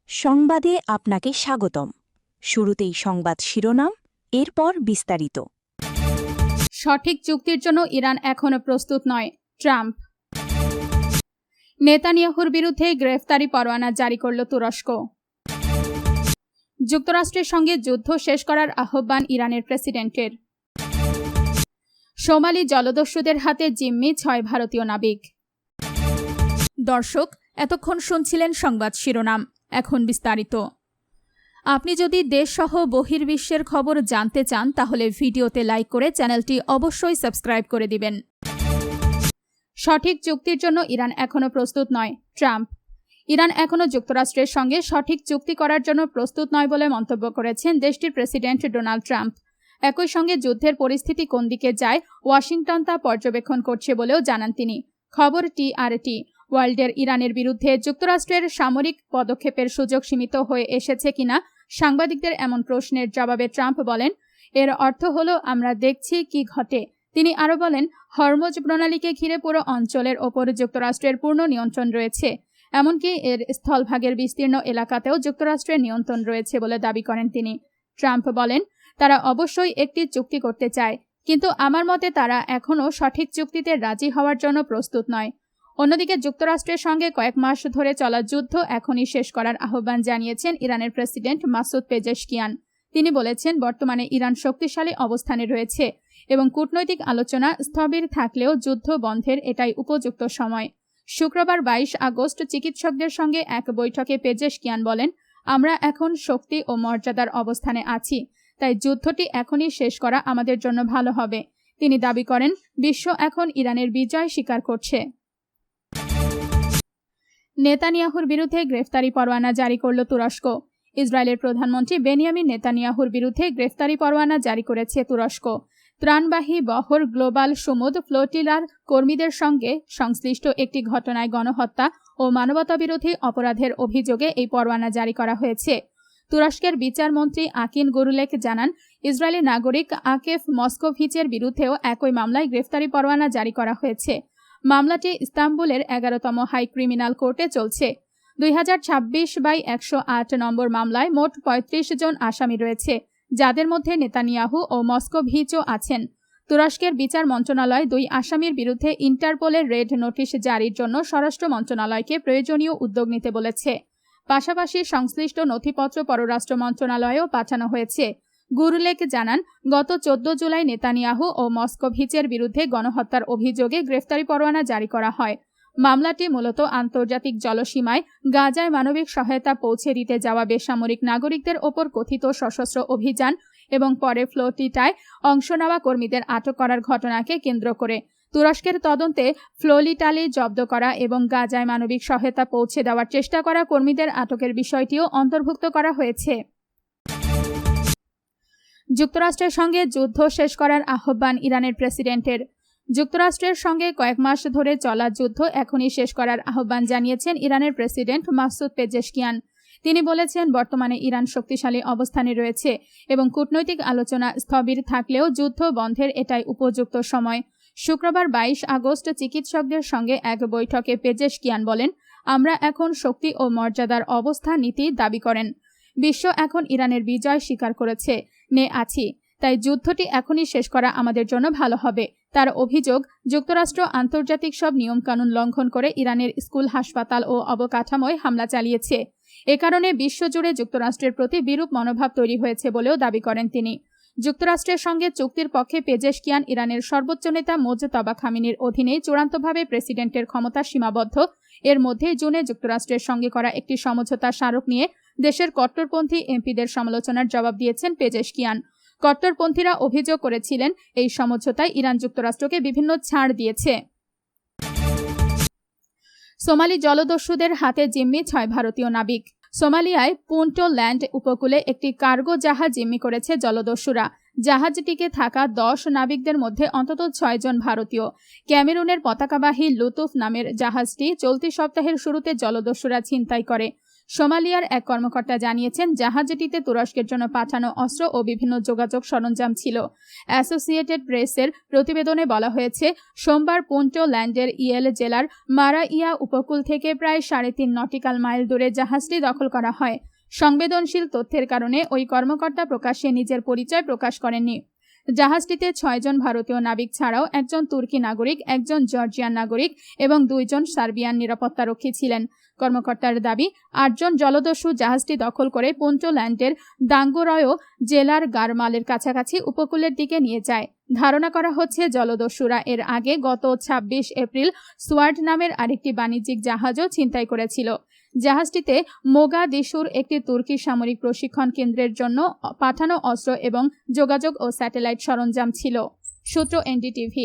সংবাদে আপনাকে স্বাগতম। শুরুতেই সংবাদ শিরোনাম, এরপর বিস্তারিত। সঠিক চুক্তির জন্য ইরান এখনো প্রস্তুত নয়, ট্রাম্প। নেতানিয়াহুর বিরুদ্ধে গ্রেফতারি পরোয়ানা জারি করল তুরস্ক। যুক্তরাষ্ট্রের সঙ্গে যুদ্ধ শেষ করার আহ্বান ইরানের প্রেসিডেন্টের। সোমালি জলদস্যুদের হাতে জিম্মি 6 ভারতীয় নাবিক। দর্শক, এতক্ষণ শুনছিলেন সংবাদ শিরোনাম, এখন বিস্তারিত। আপনি যদি দেশসহ বহির্বিশ্বের খবর জানতে চান তাহলে ভিডিওতে লাইক করে চ্যানেলটি অবশ্যই সাবস্ক্রাইব করে দিবেন। সঠিক চুক্তির জন্য ইরান এখনো প্রস্তুত নয়, ট্রাম্প। ইরান এখনো যুক্তরাষ্ট্রের সঙ্গে সঠিক চুক্তি করার জন্য প্রস্তুত নয় বলে মন্তব্য করেছেন দেশটির প্রেসিডেন্ট ডোনাল্ড ট্রাম্প। একই সঙ্গে যুদ্ধের পরিস্থিতি কোন দিকে যায় ওয়াশিংটন তা পর্যবেক্ষণ করছে বলেও জানান তিনি। খবর টিআরটি ওয়ার্ল্ডের ইরানের বিরুদ্ধে যুক্তরাষ্ট্রের সামরিক পদক্ষেপের সুযোগ সীমিত হয়ে এসেছে কিনা সাংবাদিকদের এমন প্রশ্নের জবাবে ট্রাম্প বলেন, এর অর্থ হলো আমরা দেখছি কি ঘটে। তিনি আরও বলেন, হরমুজ প্রণালীকে ঘিরে পুরো অঞ্চলের ওপর যুক্তরাষ্ট্রের পূর্ণ নিয়ন্ত্রণ রয়েছে, এমনকি এর স্থলভাগের বিস্তীর্ণ এলাকাতেও যুক্তরাষ্ট্রের নিয়ন্ত্রণ রয়েছে বলে দাবি করেন তিনি। ট্রাম্প বলেন, তারা অবশ্যই একটি চুক্তি করতে চায়, কিন্তু আমার মতে তারা এখনও সঠিক চুক্তিতে রাজি হওয়ার জন্য প্রস্তুত নয়। অন্যদিকে যুক্তরাষ্ট্রের সঙ্গে কয়েক মাস ধরে চলা যুদ্ধ এখনই শেষ করার আহ্বান জানিয়েছেন ইরানের প্রেসিডেন্ট মাসুদ পেজেশকিয়ান। তিনি বলেছেন, বর্তমানে ইরান শক্তিশালী অবস্থানে রয়েছে এবং কূটনৈতিক আলোচনা স্থবির থাকলেও যুদ্ধ বন্ধের এটাই উপযুক্ত সময়। শুক্রবার 22 আগস্ট চিকিৎসকদের সঙ্গে এক বৈঠকে পেজেশকিয়ান বলেন, আমরা এখন শক্তি ও মর্যাদার অবস্থানে আছি, তাই যুদ্ধটি এখনই শেষ করা আমাদের জন্য ভালো হবে। তিনি দাবি করেন, বিশ্ব এখন ইরানের বিজয় স্বীকার করছে। নেতানিয়াহুর বিরুদ্ধে গ্রেফতারি পরোয়ানা জারি করল তুরস্ক। ইসরায়েলের প্রধানমন্ত্রী বেনিয়ামিন নেতানিয়াহুর বিরুদ্ধে গ্রেফতারি পরোয়ানা জারি করেছে তুরস্ক। ত্রাণবাহী বহর গ্লোবাল সমুদ ফ্লোটিলার কর্মীদের সঙ্গে সংশ্লিষ্ট একটি ঘটনায় গণহত্যা ও মানবতাবিরোধী অপরাধের অভিযোগে এই পরোয়ানা জারি করা হয়েছে। তুরস্কের বিচারমন্ত্রী আকিন গুরুলেক জানান, ইসরায়েলি নাগরিক আকেফ মস্কোভিচের বিরুদ্ধেও একই মামলায় গ্রেফতারি পরোয়ানা জারি করা হয়েছে। মামলাটি ইস্তাম্বুলের 11তম হাই ক্রিমিনাল কোর্টে চলছে। 2026/108 নম্বর মামলায় মোট 35 জন আসামি রয়েছে, যাদের মধ্যে নেতানিয়াহু ও মস্কোভিচও আছেন। তুরস্কের বিচার মন্ত্রণালয় 2 আসামির বিরুদ্ধে ইন্টারপোলের রেড নোটিশ জারির জন্য স্বরাষ্ট্র মন্ত্রণালয়কে প্রয়োজনীয় উদ্যোগ নিতে বলেছে। পাশাপাশি সংশ্লিষ্ট নথিপত্র পররাষ্ট্র মন্ত্রণালয়েও পাঠানো হয়েছে। গুরুলেক জানান, গত 14 জুলাই নেতানিয়াহু ও মস্কোভিচের বিরুদ্ধে গণহত্যার অভিযোগে গ্রেফতারি পরোয়ানা জারি করা হয়। মামলাটি মূলত আন্তর্জাতিক জলসীমায় গাজায় মানবিক সহায়তা পৌঁছে দিতে যাওয়া বেসামরিক নাগরিকদের ওপর কথিত সশস্ত্র অভিযান এবং পরে ফ্লোটিটায় অংশ নেওয়া কর্মীদের আটক করার ঘটনাকে কেন্দ্র করে। তুরস্কের তদন্তে ফ্লোলিটালি জব্দ করা এবং গাজায় মানবিক সহায়তা পৌঁছে দেওয়ার চেষ্টা করা কর্মীদের আটকের বিষয়টিও অন্তর্ভুক্ত করা হয়েছে। যুক্তরাষ্ট্রের সঙ্গে যুদ্ধ শেষ করার আহ্বান ইরানের প্রেসিডেন্টের। যুক্তরাষ্ট্রের সঙ্গে কয়েক মাস ধরে চলা যুদ্ধ এখনই শেষ করার আহ্বান জানিয়েছেন ইরানের প্রেসিডেন্ট মাসুদ পেজেশকিয়ান। তিনি বলেছেন, বর্তমানে ইরান শক্তিশালী অবস্থানে রয়েছে এবং কূটনৈতিক আলোচনা স্থবির থাকলেও যুদ্ধ বন্ধের এটাই উপযুক্ত সময়। শুক্রবার 22 আগস্ট চিকিৎসকদের সঙ্গে এক বৈঠকে পেজেশকিয়ান বলেন, আমরা এখন শক্তি ও মর্যাদার অবস্থা নীতি দাবি করেন। বিশ্ব এখন ইরানের বিজয় স্বীকার করেছে, আছি, তাই যুদ্ধটি এখনই শেষ করা আমাদের জন্য ভালো হবে। তার অভিযোগ, যুক্তরাষ্ট্র আন্তর্জাতিক সব নিয়মকানুন লঙ্ঘন করে ইরানের স্কুল, হাসপাতাল ও অবকাঠামোয় হামলা চালিয়েছে। এ কারণে বিশ্বজুড়ে যুক্তরাষ্ট্রের প্রতি বিরূপ মনোভাব তৈরি হয়েছে বলেও দাবি করেন তিনি। যুক্তরাষ্ট্রের সঙ্গে চুক্তির পক্ষে পেজেশকিয়ান ইরানের সর্বোচ্চ নেতা মোজতবা খামেনির অধীনেই চূড়ান্তভাবে প্রেসিডেন্টের ক্ষমতা সীমাবদ্ধ। এর মধ্যে জুনে যুক্তরাষ্ট্রের সঙ্গে করা একটি সমঝোতা স্মারক নিয়ে দেশের কট্টরপন্থী এমপিদের সমালোচনার জবাব দিয়েছেন পেজেশকিয়ান। কট্টরপন্থীরা অভিযোগ করেছিলেন, এই সমঝোতায় ইরান যুক্তরাষ্ট্রকে বিভিন্ন ছাড় দিয়েছে। সোমালি জলদস্যুদের হাতে জিম্মি 6 ভারতীয় নাবিক। সোমালিয়ায় পুন্টল্যান্ড উপকূলে একটি কার্গো জাহাজ জিম্মি করেছে জলদস্যুরা। জাহাজটিকে থাকা 10 নাবিকদের মধ্যে অন্তত 6 জন ভারতীয়। ক্যামেরুনের পতাকাবাহী লুতুফ নামের জাহাজটি চলতি সপ্তাহের শুরুতে জলদস্যুরা ছিনতাই করে। সোমালিয়ার এক কর্মকর্তা জানিয়েছেন, জাহাজটিতে তুরস্কের জন্য পাঠানো অস্ত্র ও বিভিন্ন যোগাযোগ সরঞ্জাম ছিল। অ্যাসোসিয়েটেড প্রেসের প্রতিবেদনে বলা হয়েছে, সোমবার পুন্টল্যান্ডের ইয়েল জেলার মারাইয়া উপকূল থেকে প্রায় 3.5 নটিক্যাল মাইল দূরে জাহাজটি দখল করা হয়। সংবেদনশীল তথ্যের কারণে ওই কর্মকর্তা প্রকাশ্যে নিজের পরিচয় প্রকাশ করেননি। জাহাজটিতে 6 জন ভারতীয় নাবিক ছাড়াও একজন তুর্কি নাগরিক, একজন জর্জিয়ান নাগরিক এবং 2 জন সার্বিয়ান নিরাপত্তারক্ষী ছিলেন। কর্মকর্তার দাবি, 8 জন জলদস্যু জাহাজটি দখল করে পুন্টল্যান্ডের দাঙ্গরয় জেলার গারমালের কাছাকাছি উপকূলের দিকে নিয়ে যায়। ধারণা করা হচ্ছে জলদস্যুরা এর আগে গত 26 এপ্রিল সোয়ার্ড নামের আরেকটি বাণিজ্যিক জাহাজও ছিনতাই করেছিল। জাহাজটিতে মোগাদিশুর একটি তুর্কি সামরিক প্রশিক্ষণ কেন্দ্রের জন্য পাঠানো অস্ত্র এবং যোগাযোগ ও স্যাটেলাইট সরঞ্জাম ছিল। সূত্র NDTV।